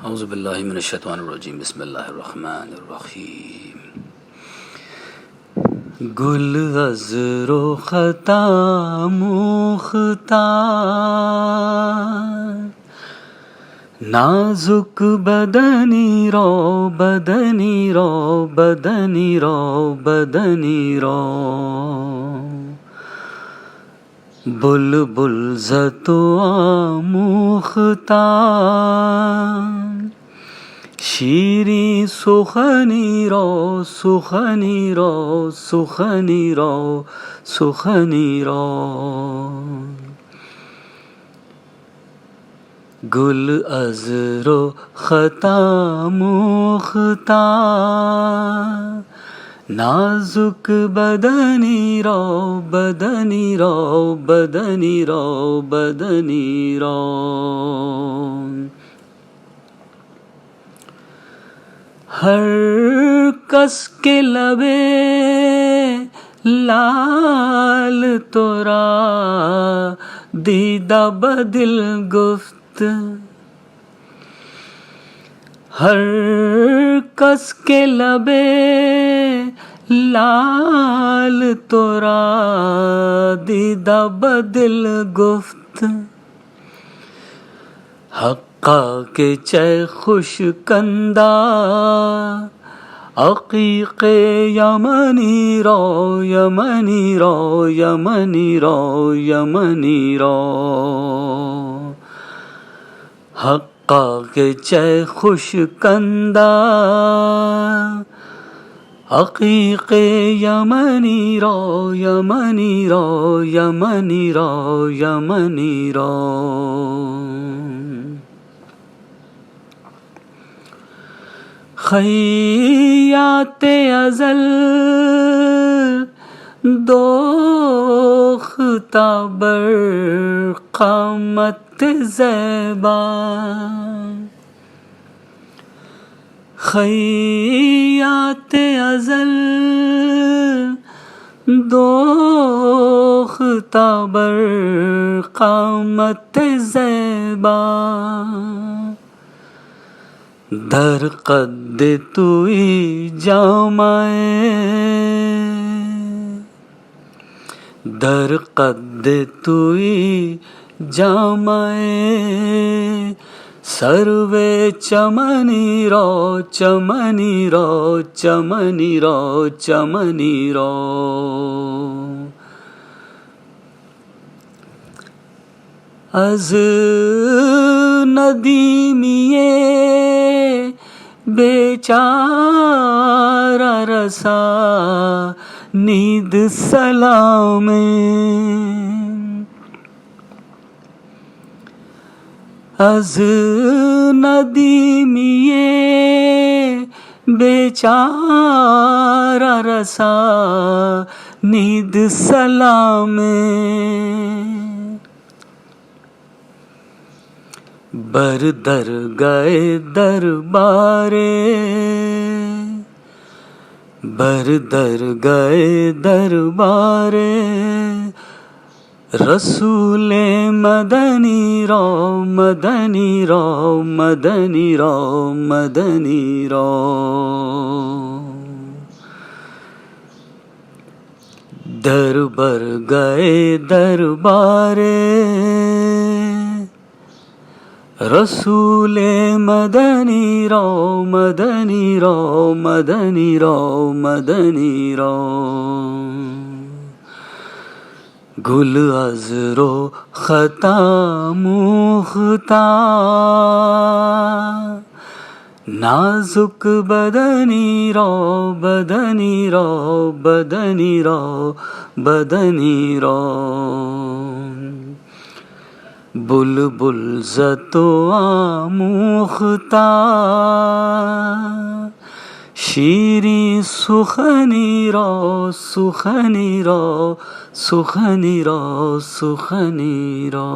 اعوذ باللہ من الشیطان الرجیم بسم اللہ الرحمن الرحیم. گل از رختا مختار نازک بدنی رو بدنی رو بدنی رو بدنی رو بلبل زتو آموختار شیریں سخنی رو سخنی رو سخنی رو سخنی رو گل از رختا مختار نازک بدنی رو بدنی رو بدنی رو بدنی رو ہر کس کے لبے لال تورا دیدہ بدل گفت ہر کس کے لبے لال تورا دیدہ بدل گفت حقا کے چے خوش کندہ عقیق یمنی رو یمنی رو یمنی رو یمنی رو حقا کے چے خوش کندہ عقیق یمنی رو یمنی رو یمنی رو یمنی رو خیات ازل دوختہ بر قامت زیبا خیات ازل دوختہ بر قامت زیبا در قد توئی جامائے در قد توئی جامائے سروے چمنی رو چمنی رو چمنی رو چمنی رو از ندیمیے بیچارہ رسا نیند سلام از ندیمیے بیچارہ رسا نیند سلام بر در گئے دربارے بر در گئے دربارے رسول مدنی رو مدنی رو مدنی رو مدنی رو در بر گئے دربارے رسول مدنی رو مدنی رو مدنی رو مدنی رو گل از رختا مختار نازک بدنی رو بدنی رو بدنی رو بدنی رو بلبل زتو آموختار شیریں سخنی رو سخنی رو سخنی رو سخنی رو